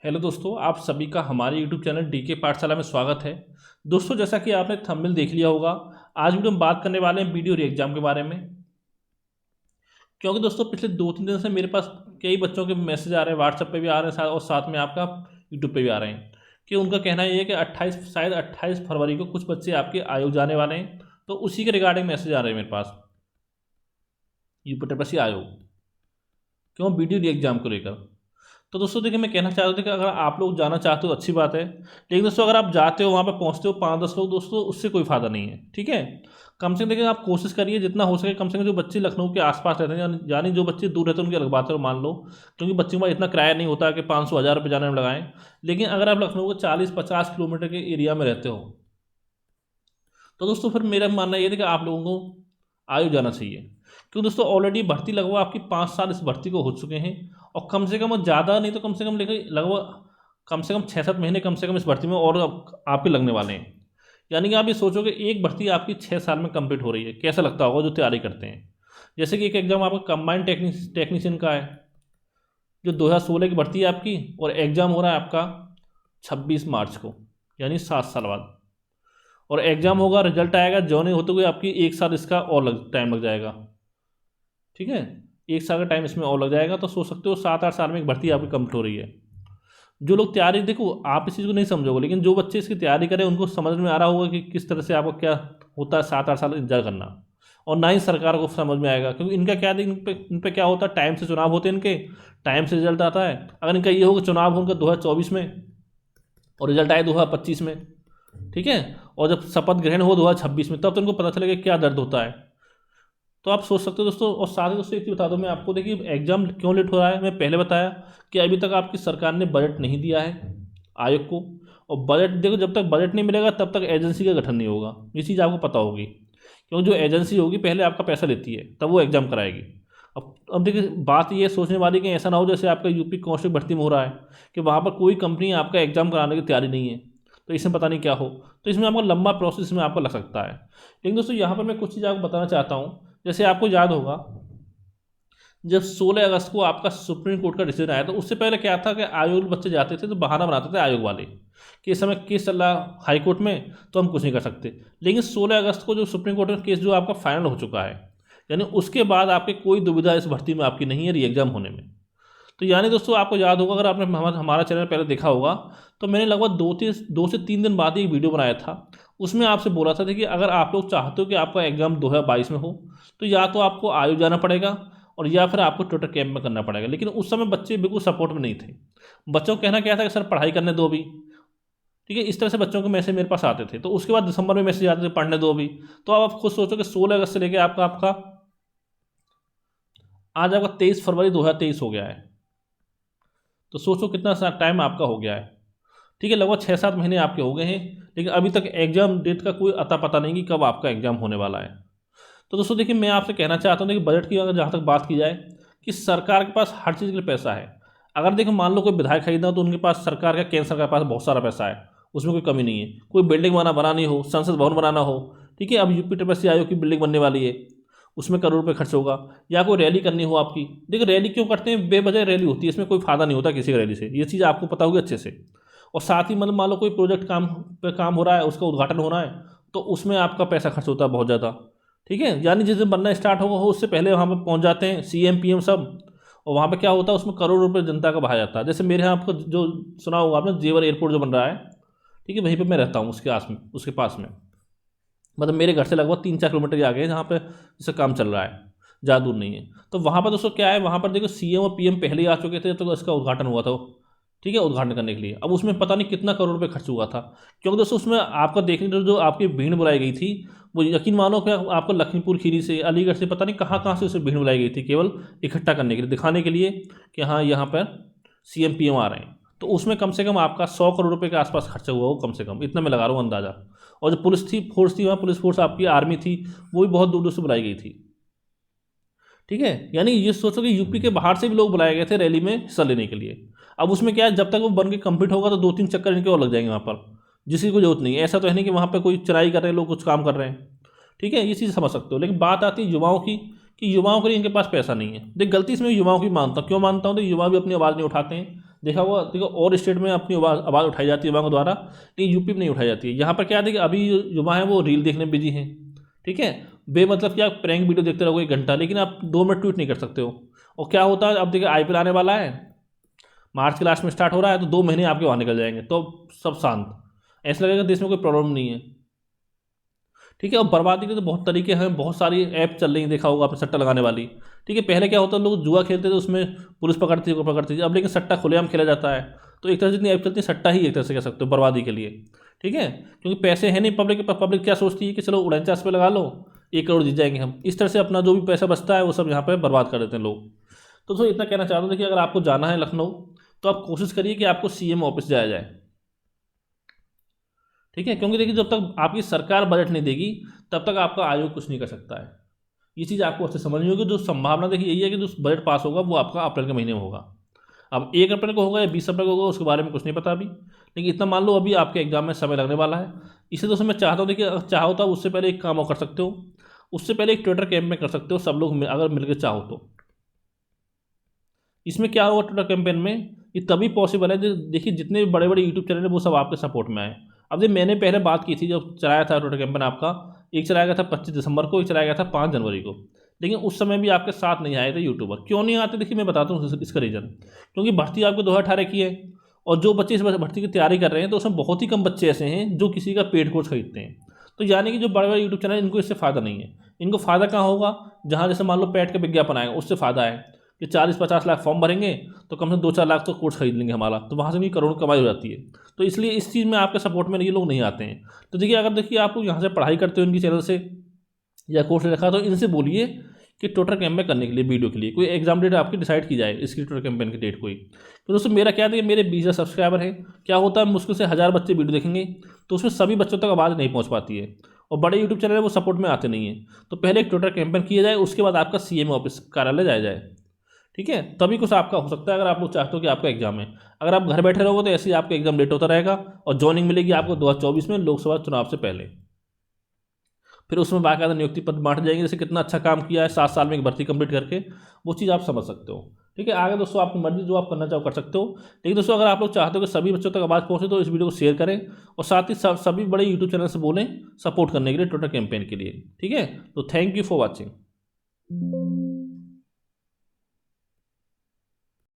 Hello दोस्तों, आप सभी का हमारे यूट्यूब चैनल डीके पाठशाला में स्वागत है। दोस्तों, जैसा कि आपने थंबनेल देख लिया होगा, आज वीडियो हम बात करने वाले हैं वीडियो री एग्जाम के बारे में। क्योंकि दोस्तों पिछले 2-3 दिन से मेरे पास कई बच्चों के मैसेज आ रहे हैं, व्हाट्सएप पे भी आ रहे हैं और साथ में आपका यूट्यूब पे भी आ रहे हैं कि उनका कहना ये है कि 28 फरवरी को कुछ बच्चे आपके आयोग जाने वाले हैं। तो उसी के रिगार्डिंग मैसेज आ रहे हैं मेरे पास यूपी आयोग, क्यों वीडियो री एग्जाम को लेकर। तो दोस्तों देखिए, मैं कहना चाहता था कि अगर आप लोग जाना चाहते हो अच्छी बात है, लेकिन दोस्तों अगर आप जाते हो वहाँ पे पहुँचते हो 5-10 लोग, दोस्तों उससे कोई फ़ायदा नहीं है। ठीक है, कम से कम देखिए आप कोशिश करिए जितना हो सके, कम से कम जो बच्चे लखनऊ के आसपास रहते हैं यानी जो बच्चे दूर रहते हैं उनकी अलग बात है, मान लो, क्योंकि बच्चों के पास इतना किराया नहीं होता कि 500-1000 रुपये जाने में लगाएं। लेकिन अगर आप लखनऊ के 40-50 किलोमीटर के एरिया में रहते हो तो दोस्तों फिर मेरा मानना ये था कि आप लोगों को आयु जाना चाहिए। क्योंकि दोस्तों ऑलरेडी भर्ती लगभग आपकी 5 साल इस भर्ती को हो चुके हैं, और कम से कम ज़्यादा नहीं तो कम से कम लेकिन लगभग कम से कम 6-7 महीने कम से कम इस भर्ती में और आपके लगने वाले हैं। यानी कि आप ये सोचो कि एक भर्ती आपकी 6 साल में कंप्लीट हो रही है। कैसा लगता होगा जो तैयारी करते हैं। जैसे कि एक एग्जाम आपका कंबाइंड टेक्नीशियन का है, जो 2016 की भर्ती है आपकी, और एग्ज़ाम हो रहा है आपका 26 मार्च को, यानी 7 साल बाद। और एग्ज़ाम होगा, रिजल्ट आएगा, जॉइनिंग होते हुए आपकी 1 साल इसका और टाइम लग जाएगा। ठीक है, 1 साल का टाइम इसमें और लग जाएगा। तो सोच सकते हो 7-8 साल में एक भर्ती आपकी कंप्लीट हो रही है। जो लोग तैयारी, देखो आप इस चीज़ को नहीं समझोगे, लेकिन जो बच्चे इसकी तैयारी करें उनको समझ में आ रहा होगा कि किस तरह से आपको क्या होता है 7-8 साल इंतजार करना। और ना ही सरकार को समझ में आएगा, क्योंकि इनका क्या, इन पे क्या होता है, टाइम से चुनाव होते हैं इनके, टाइम से रिजल्ट आता है। अगर इनका ये होगा चुनाव हो उनका 2024 में और रिजल्ट आए 2025 में, ठीक है, और जब शपथ ग्रहण हो 2026 में, तब तो इनको पता चलेगा क्या दर्द होता है। तो आप सोच सकते हो दोस्तों। और साथ ही दोस्तों एक चीज़ बता दूं मैं आपको, देखिए एग्जाम क्यों लेट हो रहा है। मैं पहले बताया कि अभी तक आपकी सरकार ने बजट नहीं दिया है आयोग को, और बजट देखो, जब तक बजट नहीं मिलेगा तब तक एजेंसी का गठन नहीं होगा। ये चीज़ आपको पता होगी, क्योंकि जो एजेंसी होगी पहले आपका पैसा लेती है, तब वो एग्जाम कराएगी। अब देखिए बात ये सोचने वाली कि ऐसा ना हो जैसे आपका यूपी कांस्टेबल भर्ती में हो रहा है कि वहाँ पर कोई कंपनी आपका एग्जाम कराने की तैयारी नहीं है, तो इसमें पता नहीं क्या हो। तो इसमें आपका लंबा प्रोसेस में आपको लग सकता है। लेकिन दोस्तों यहाँ पर मैं कुछ चीज़ आपको बताना चाहता हूँ। जैसे आपको याद होगा, जब 16 अगस्त को आपका सुप्रीम कोर्ट का डिसीजन आया, तो उससे पहले क्या था कि आयोग बच्चे जाते थे तो बहाना बनाते थे आयोग वाले कि इस समय केस चल रहा हाई कोर्ट में, तो हम कुछ नहीं कर सकते। लेकिन 16 अगस्त को जो सुप्रीम कोर्ट में केस जो आपका फाइनल हो चुका है, यानी उसके बाद आपकी कोई दुविधा इस भर्ती में आपकी नहीं है री एग्जाम होने में। तो यानी दोस्तों आपको याद होगा, अगर आपने हमारा चैनल पहले देखा होगा, तो मैंने लगभग 2 से 3 दिन बाद एक वीडियो बनाया था। उसमें आपसे बोला था कि अगर आप लोग चाहते हो कि आपका एग्जाम 2022 में हो, तो या तो आपको आयोग जाना पड़ेगा और या फिर आपको ट्विटर कैंप में करना पड़ेगा। लेकिन उस समय बच्चे बिल्कुल सपोर्ट में नहीं थे। बच्चों का कहना क्या था कि सर पढ़ाई करने दो अभी। ठीक है, इस तरह से बच्चों के मैसेज मेरे पास आते थे। तो उसके बाद दिसंबर में मैसेज आते थे पढ़ने दो अभी। तो अब आप खुद सोचो कि 16 अगस्त से लेकर आपका आपका आज आपका 23 फरवरी 2023 हो गया है। तो सोचो कितना सा टाइम आपका हो गया है। ठीक है, लगभग 6-7 महीने आपके हो गए हैं, लेकिन अभी तक एग्जाम डेट का कोई अता पता नहीं कि कब आपका एग्जाम होने वाला है। तो दोस्तों देखिए, मैं आपसे कहना चाहता हूँ कि बजट की अगर जहाँ तक बात की जाए, कि सरकार के पास हर चीज़ के लिए पैसा है। अगर देखो मान लो कोई विधायक खरीदना हो तो उनके पास, सरकार का, केंद्र सरकार के पास बहुत सारा पैसा है, उसमें कोई कमी नहीं है। कोई बिल्डिंग बनानी हो, संसद भवन बनाना हो, ठीक है, अब यूपी आयोग की बिल्डिंग बनने वाली है, उसमें करोड़ रुपये खर्च होगा। या कोई रैली करनी हो आपकी, देखो रैली क्यों करते हैं, बेवजह रैली होती है, इसमें कोई फायदा नहीं होता किसी की रैली से, ये चीज़ आपको पता होगी अच्छे से। और साथ ही मतलब मान लो कोई प्रोजेक्ट पे काम हो रहा है, उसका उद्घाटन होना है, तो उसमें आपका पैसा खर्च होता है बहुत ज़्यादा। ठीक है, यानी जिस दिन बनना स्टार्ट होगा हो उससे पहले वहाँ पर पहुँच जाते हैं सीएम पीएम सब। और वहाँ पे क्या होता है, उसमें करोड़ रुपये जनता का बहाया जाता है। जैसे मेरे यहाँ आपको जो सुना होगा आपने, जेवर एयरपोर्ट जो बन रहा है, ठीक है, वहीं पे मैं रहता हूँ, उसके पास में, मतलब मेरे घर से लगभग 3-4 किलोमीटर के आगे है, जहाँ पे इसका काम चल रहा है, ज़्यादा दूर नहीं है। तो वहाँ पर दोस्तों क्या है, वहाँ पर देखो सीएम और पीएम पहले ही आ चुके थे, तो इसका उद्घाटन हुआ था। ठीक है, उद्घाटन करने के लिए अब उसमें पता नहीं कितना करोड़ रुपये खर्च हुआ था। क्योंकि दोस्तों उसमें आपका देखने जो आपकी भीड़ बुलाई गई थी, वो यकीन मानो कि आपको लखीमपुर खीरी से, अलीगढ़ से, पता नहीं कहाँ कहाँ से उसे भीड़ बुलाई गई थी, केवल इकट्ठा करने के लिए, दिखाने के लिए कि हाँ यहाँ पर सीएम पीएम आ रहे हैं। तो उसमें कम से कम आपका 100 करोड़ रुपये के आसपास खर्चा हुआ हो, कम से कम इतना मैं लगा रहा हूँ अंदाज़ा। और जो फोर्स थी वहाँ, पुलिस फोर्स आपकी आर्मी थी, वो भी बहुत दूर दूर से बुलाई गई थी। ठीक है, यानी ये सोचो कि यूपी के बाहर से भी लोग बुलाए गए थे रैली में हिस्सा लेने के लिए। अब उसमें क्या है, जब तक वो बन के कंप्लीट होगा तो 2-3 चक्कर इनके और लग जाएंगे वहाँ पर, जिसकी कोई जरूरत नहीं है। ऐसा तो है नहीं कि वहाँ पर कोई चढ़ाई कर रहे हैं लोग, कुछ काम कर रहे हैं। ठीक है, ये चीज़ समझ सकते हो। लेकिन बात आती है युवाओं की, कि युवाओं के लिए इनके पास पैसा नहीं है। देख गलती इसमें युवाओं की मानता हूँ, क्यों मानता हूँ, तो युवा भी अपनी आवाज़ नहीं उठाते हैं। देखा हुआ, देखो और स्टेट में अपनी आवाज़ उठाई जाती है युवाओं द्वारा, लेकिन यूपी में नहीं उठाई जाती है। यहाँ पर क्या है कि अभी युवा हैं वो रील देखने में बिजी हैं, ठीक है, बेमतलब कि आप प्रैंक वीडियो देखते रहोगे 1 घंटा, लेकिन आप 2 मिनट ट्वीट नहीं कर सकते हो। और क्या होता है, अब देखिए IPL आने वाला है, मार्च के लास्ट में स्टार्ट हो रहा है, तो 2 महीने आपके वहाँ निकल जाएंगे, तो सब शांत, ऐसा लगेगा देश में कोई प्रॉब्लम नहीं है, ठीक है। और बर्बादी के तो बहुत तरीके हैं, बहुत सारी ऐप चल रही हैं, देखा होगा आपने सट्टा लगाने वाली, ठीक है। पहले क्या होता है, लोग जुआ खेलते थे, उसमें पुलिस पकड़ती थी, अब लेकिन सट्टा खुलेआम खेला जाता है। तो एक तरह से जितनी ऐप चलती है, सट्टा ही एक तरह से कह सकते हो बर्बादी के लिए, ठीक है। क्योंकि पैसे हैं नहीं पब्लिक के पास, पब्लिक क्या सोचती है कि चलो 49 पे लगा लो, 1 करोड़ जीत जाएंगे हम, इस तरह से अपना जो भी पैसा बचता है वो सब यहाँ पर बर्बाद कर देते हैं लोग। तो दोस्तों इतना कहना चाहता हूँ कि अगर आपको जाना है लखनऊ, तो आप कोशिश करिए कि आपको CM ऑफिस जाया जाए, ठीक है। क्योंकि देखिए जब तक आपकी सरकार बजट नहीं देगी, तब तक आपका आयोग कुछ नहीं कर सकता है। ये चीज़ आपको अच्छे समझनी होगी। जो संभावना देखिए यही है कि जो बजट पास होगा वो आपका अप्रैल के महीने में होगा। अब 1 अप्रैल को होगा या 20 अप्रैल को होगा, उसके बारे में कुछ नहीं पता अभी, लेकिन इतना मान लो अभी आपके एग्जाम में समय लगने वाला है। इसलिए दोस्तों मैं चाहता हूँ, देखिए अगर चाहो तो उससे पहले एक काम और कर सकते हो, उससे पहले एक ट्विटर कैंपेन कर सकते हो, सब लोग अगर मिलकर चाहो तो। इसमें क्या होगा ट्विटर कैंपेन में, ये तभी पॉसिबल है देखिए जितने भी बड़े बड़े यूट्यूब चैनल है वो सब आपके सपोर्ट में आए। अब देखिए मैंने पहले बात की थी जब चलाया था ट्विटर कैंपेन आपका, एक चलाया गया था 25 दिसंबर को, एक चलाया गया था 5 जनवरी को, लेकिन उस समय भी आपके साथ नहीं आए थे यूट्यूबर। क्यों नहीं आते, देखिए मैं बताता हूँ इसका रीज़न। क्योंकि भर्ती आपको 2018 की है, और जो बच्चे इस भर्ती की तैयारी कर रहे हैं तो उसमें बहुत ही कम बच्चे ऐसे हैं जो किसी का पेड कोर्स खरीदते हैं। तो यानी कि जो बड़े बड़े यूट्यूब चैनल इनको इससे फ़ायदा नहीं है। इनको फ़ायदा कहाँ होगा, जहाँ जैसे मान लो पेड का विज्ञापन आएगा उससे फ़ायदा है कि 40-50 लाख फॉर्म भरेंगे तो कम से कम 2-4 लाख तो कोर्स खरीद लेंगे हमारा, तो वहाँ से भी करोड़ों कमाई हो जाती है। तो इसलिए इस चीज़ में आपके सपोर्ट में ये लोग नहीं आते हैं। तो देखिए अगर देखिए आप लोग यहाँ से पढ़ाई करते हो इनकी चैनल से या कोर्स ले रखा, तो इनसे बोलिए कि ट्विटर कैंपेन करने के लिए, वीडियो के लिए कोई एग्जाम डेट आपकी डिसाइड की जाए, इसकी ट्विटर कैंपेन की डेट कोई। तो दोस्तों मेरा क्या था कि मेरे 20,000 सब्सक्राइबर हैं, क्या होता है मुश्किल से 1000 बच्चे वीडियो देखेंगे, तो उसमें सभी बच्चों तक आवाज़ नहीं पहुँच पाती है, और बड़े यूट्यूब चैनल वो सपोर्ट में आते नहीं हैं। तो पहले एक ट्विटर कैंपेन किया जाए, उसके बाद आपका CM ऑफिस कार्यालय जाया जाए, ठीक है, तभी कुछ आपका हो सकता है। अगर आप लोग चाहते हो कि आपका एग्जाम है, अगर आप घर बैठे रहोगे तो ऐसे ही आपका एग्जाम लेट होता रहेगा, और जॉइनिंग मिलेगी आपको 2024 में लोकसभा चुनाव से पहले। फिर उसमें बाकायदा नियुक्ति पत्र बांट जाएंगे, जैसे कितना अच्छा काम किया है 7 साल में एक भर्ती कंप्लीट करके, वो चीज़ आप समझ सकते हो, ठीक है। आगे दोस्तों आपकी मर्जी, जो आप करना चाहो कर सकते हो। लेकिन दोस्तों अगर आप लोग चाहते हो कि सभी बच्चों तक आवाज़ पहुँचे, तो इस वीडियो को शेयर करें, और साथ ही सभी बड़े यूट्यूब चैनल से बोलें सपोर्ट करने के लिए ट्विटर कैंपेन के लिए, ठीक है। तो थैंक यू फॉर वॉचिंग।